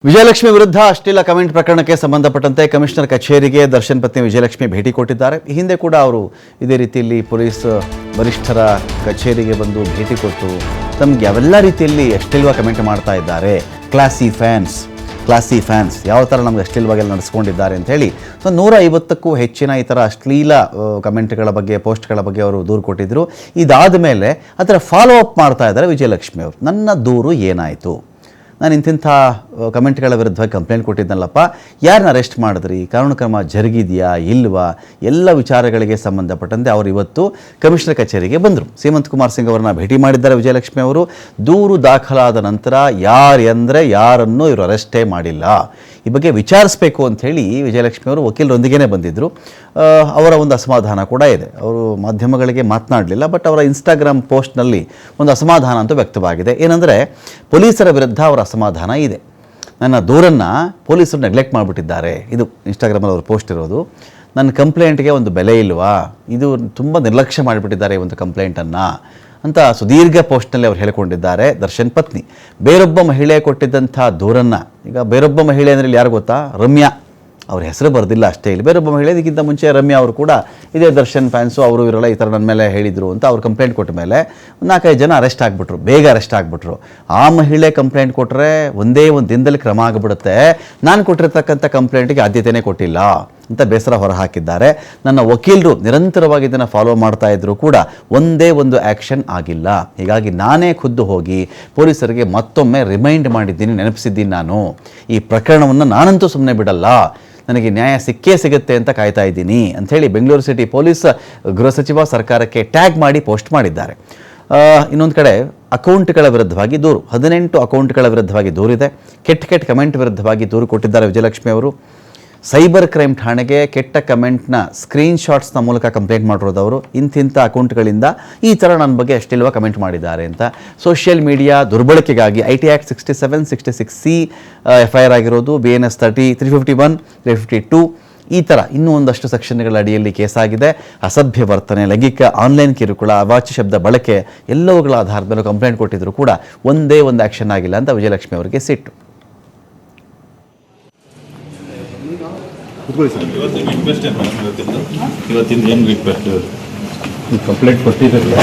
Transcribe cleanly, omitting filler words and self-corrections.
ವಿಜಯಲಕ್ಷ್ಮಿ ವಿರುದ್ಧ ಅಶ್ಲೀಲ ಕಮೆಂಟ್ ಪ್ರಕರಣಕ್ಕೆ ಸಂಬಂಧಪಟ್ಟಂತೆ ಕಮಿಷನರ್ ಕಚೇರಿಗೆ ದರ್ಶನ್ ಪತ್ನಿ ವಿಜಯಲಕ್ಷ್ಮಿ ಭೇಟಿ ಕೊಟ್ಟಿದ್ದಾರೆ. ಈ ಹಿಂದೆ ಕೂಡ ಅವರು ಇದೇ ರೀತಿಯಲ್ಲಿ ಪೊಲೀಸ್ ವರಿಷ್ಠರ ಕಚೇರಿಗೆ ಬಂದು ಭೇಟಿ ಕೊಟ್ಟು ತಮಗೆ ಯಾವೆಲ್ಲ ರೀತಿಯಲ್ಲಿ ಅಶ್ಲೀಲವಾಗಿ ಕಮೆಂಟ್ ಮಾಡ್ತಾ ಇದ್ದಾರೆ, ಕ್ಲಾಸಿ ಫ್ಯಾನ್ಸ್ ಯಾವ ಥರ ನಮ್ಗೆ ಅಶ್ಲೀಲವಾಗೆಲ್ಲ ನಡೆಸ್ಕೊಂಡಿದ್ದಾರೆ ಅಂಥೇಳಿ 150ಕ್ಕೂ ಹೆಚ್ಚಿನ ಈ ಥರ ಅಶ್ಲೀಲ ಕಮೆಂಟ್ಗಳ ಬಗ್ಗೆ, ಪೋಸ್ಟ್ಗಳ ಬಗ್ಗೆ ಅವರು ದೂರು ಕೊಟ್ಟಿದ್ದರು. ಇದಾದ ಮೇಲೆ ಅದರ ಫಾಲೋ ಅಪ್ ಮಾಡ್ತಾ ಇದ್ದಾರೆ ವಿಜಯಲಕ್ಷ್ಮಿ ಅವರು. ನನ್ನ ದೂರು ಏನಾಯಿತು, ನಾನು ಇಂತಿಂಥ ಕಮೆಂಟ್ಗಳ ವಿರುದ್ಧವಾಗಿ ಕಂಪ್ಲೇಂಟ್ ಕೊಟ್ಟಿದ್ದನಲ್ಲಪ್ಪ, ಯಾರನ್ನ ಅರೆಸ್ಟ್ ಮಾಡಿದ್ರಿ, ಕಾನೂನು ಕ್ರಮ ಜರುಗಿದೆಯಾ ಇಲ್ವಾ, ಎಲ್ಲ ವಿಚಾರಗಳಿಗೆ ಸಂಬಂಧಪಟ್ಟಂತೆ ಅವರು ಇವತ್ತು ಕಮಿಷನರ್ ಕಚೇರಿಗೆ ಬಂದರು. ಸೀಮಂತ್ ಕುಮಾರ್ ಸಿಂಗ್ ಅವರನ್ನ ಭೇಟಿ ಮಾಡಿದ್ದಾರೆ ವಿಜಯಲಕ್ಷ್ಮಿ ಅವರು. ದೂರು ದಾಖಲಾದ ನಂತರ ಯಾರನ್ನೂ ಇವರು ಅರೆಸ್ಟೇ ಮಾಡಿಲ್ಲ, ಈ ಬಗ್ಗೆ ವಿಚಾರಿಸಬೇಕು ಅಂಥೇಳಿ ವಿಜಯಲಕ್ಷ್ಮಿ ಅವರು ವಕೀಲರೊಂದಿಗೇ ಬಂದಿದ್ದರು. ಅವರ ಒಂದು ಅಸಮಾಧಾನ ಕೂಡ ಇದೆ. ಅವರು ಮಾಧ್ಯಮಗಳಿಗೆ ಮಾತನಾಡಲಿಲ್ಲ, ಬಟ್ ಅವರ ಇನ್ಸ್ಟಾಗ್ರಾಮ್ ಪೋಸ್ಟ್ನಲ್ಲಿ ಒಂದು ಅಸಮಾಧಾನ ಅಂತೂ ವ್ಯಕ್ತವಾಗಿದೆ. ಏನಂದರೆ, ಪೊಲೀಸರ ವಿರುದ್ಧ ಅವರ ಅಸಮಾಧಾನ ಇದೆ. ನನ್ನ ದೂರನ್ನು ಪೊಲೀಸರು ನೆಗ್ಲೆಕ್ಟ್ ಮಾಡಿಬಿಟ್ಟಿದ್ದಾರೆ, ಇದು ಇನ್ಸ್ಟಾಗ್ರಾಮಲ್ಲಿ ಅವರು ಪೋಸ್ಟ್ ಇರೋದು. ನನ್ನ ಕಂಪ್ಲೇಂಟ್ಗೆ ಒಂದು ಬೆಲೆ ಇಲ್ವಾ, ಇದು ತುಂಬ ನಿರ್ಲಕ್ಷ್ಯ ಮಾಡಿಬಿಟ್ಟಿದ್ದಾರೆ ಈ ಒಂದು ಕಂಪ್ಲೇಂಟನ್ನು ಅಂತ ಸುದೀರ್ಘ ಪೋಸ್ಟ್ನಲ್ಲಿ ಅವರು ಹೇಳಿಕೊಂಡಿದ್ದಾರೆ. ದರ್ಶನ್ ಪತ್ನಿ ಬೇರೊಬ್ಬ ಮಹಿಳೆ ಕೊಟ್ಟಿದ್ದಂಥ ದೂರನ್ನು, ಈಗ ಬೇರೊಬ್ಬ ಮಹಿಳೆ ಅಂದರೆ ಇಲ್ಲಿ ಯಾರು ಗೊತ್ತಾ, ರಮ್ಯಾ, ಅವ್ರ ಹೆಸರು ಬರೆದಿಲ್ಲ ಅಷ್ಟೇ. ಇಲ್ಲಿ ಬೇರೊಬ್ಬ ಮಹಿಳೆ, ಇದಕ್ಕಿಂತ ಮುಂಚೆ ರಮ್ಯಾ ಅವರು ಕೂಡ ಇದೇ ದರ್ಶನ್ ಫ್ಯಾನ್ಸು, ಅವರು ಇವರೆಲ್ಲ ಈ ಥರ ನನ್ನ ಮೇಲೆ ಹೇಳಿದರು ಅಂತ ಅವ್ರು ಕಂಪ್ಲೇಂಟ್ ಕೊಟ್ಟ ಮೇಲೆ 4-5 ಜನ ಅರೆಸ್ಟ್ ಆಗಿಬಿಟ್ರು, ಬೇಗ ಅರೆಸ್ಟ್ ಆಗಿಬಿಟ್ರು. ಆ ಮಹಿಳೆ ಕಂಪ್ಲೇಂಟ್ ಕೊಟ್ಟರೆ ಒಂದೇ ಒಂದು ದಿನದಲ್ಲಿ ಕ್ರಮ ಆಗಿಬಿಡುತ್ತೆ, ನಾನು ಕೊಟ್ಟಿರ್ತಕ್ಕಂಥ ಕಂಪ್ಲೇಂಟಿಗೆ ಆದ್ಯತೆಯೇ ಕೊಟ್ಟಿಲ್ಲ ಅಂತ ಬೇಸರ ಹೊರಹಾಕಿದ್ದಾರೆ. ನನ್ನ ವಕೀಲರು ನಿರಂತರವಾಗಿ ಇದನ್ನು ಫಾಲೋ ಮಾಡ್ತಾ ಇದ್ರು ಕೂಡ ಒಂದೇ ಒಂದು ಆ್ಯಕ್ಷನ್ ಆಗಿಲ್ಲ. ಹೀಗಾಗಿ ನಾನೇ ಖುದ್ದು ಹೋಗಿ ಪೊಲೀಸರಿಗೆ ಮತ್ತೊಮ್ಮೆ ರಿಮೈಂಡ್ ಮಾಡಿದ್ದೀನಿ, ನೆನಪಿಸಿದ್ದೀನಿ. ನಾನು ಈ ಪ್ರಕರಣವನ್ನು ನಾನಂತೂ ಸುಮ್ಮನೆ ಬಿಡಲ್ಲ, ನನಗೆ ನ್ಯಾಯ ಸಿಕ್ಕೇ ಸಿಗುತ್ತೆ ಅಂತ ಕಾಯ್ತಾ ಇದ್ದೀನಿ ಅಂಥೇಳಿ ಬೆಂಗಳೂರು ಸಿಟಿ ಪೊಲೀಸ್ ಗೃಹ ಸಚಿವ ಸರ್ಕಾರಕ್ಕೆ ಟ್ಯಾಗ್ ಮಾಡಿ ಪೋಸ್ಟ್ ಮಾಡಿದ್ದಾರೆ. ಇನ್ನೊಂದು ಕಡೆ ಅಕೌಂಟ್ಗಳ ವಿರುದ್ಧವಾಗಿ ದೂರು, 18 ಅಕೌಂಟ್ಗಳ ವಿರುದ್ಧವಾಗಿ ದೂರಿದೆ. ಕೆಟ್ಟ ಕಮೆಂಟ್ ವಿರುದ್ಧವಾಗಿ ದೂರು ಕೊಟ್ಟಿದ್ದಾರೆ ವಿಜಯಲಕ್ಷ್ಮಿ ಅವರು. ಸೈಬರ್ ಕ್ರೈಮ್ ಠಾಣೆಗೆ ಕೆಟ್ಟ ಕಮೆಂಟ್ನ ಸ್ಕ್ರೀನ್ಶಾಟ್ಸ್ನ ಮೂಲಕ ಕಂಪ್ಲೇಂಟ್ ಮಾಡಿರೋದು ಅವರು. ಇಂತಿಂಥ ಅಕೌಂಟ್ಗಳಿಂದ ಈ ಥರ ನನ್ನ ಬಗ್ಗೆ ಅಷ್ಟಿಲ್ವ ಕಮೆಂಟ್ ಮಾಡಿದ್ದಾರೆ ಅಂತ. ಸೋಷಿಯಲ್ ಮೀಡಿಯಾ ದುರ್ಬಳಕೆಗಾಗಿ IT Act 67, 66C FIR ಆಗಿರೋದು, BNS 30, 351, 352 ಈ ಥರ ಇನ್ನೂ ಒಂದಷ್ಟು ಸೆಕ್ಷನ್ಗಳ ಅಡಿಯಲ್ಲಿ ಕೇಸಾಗಿದೆ. ಅಸಭ್ಯ ವರ್ತನೆ, ಲೈಂಗಿಕ ಆನ್ಲೈನ್ ಕಿರುಕುಳ, ಅವಾಚ್ಯ ಶಬ್ದ ಬಳಕೆ ಎಲ್ಲವುಗಳ ಆಧಾರದ ಮೇಲೆ ಕಂಪ್ಲೇಂಟ್ ಕೊಟ್ಟಿದ್ರು ಕೂಡ ಒಂದೇ ಒಂದು ಆ್ಯಕ್ಷನ್ ಆಗಿಲ್ಲ ಅಂತ ವಿಜಯಲಕ್ಷ್ಮಿ ಅವರಿಗೆ ಸಿಟ್ಟು. ಇವತ್ತಿಂದ ಏನು ರಿಕ್ವೆಸ್ಟ್ ಕಂಪ್ಲೇಂಟ್ ಕೊಟ್ಟಿರಲಿಲ್ಲ.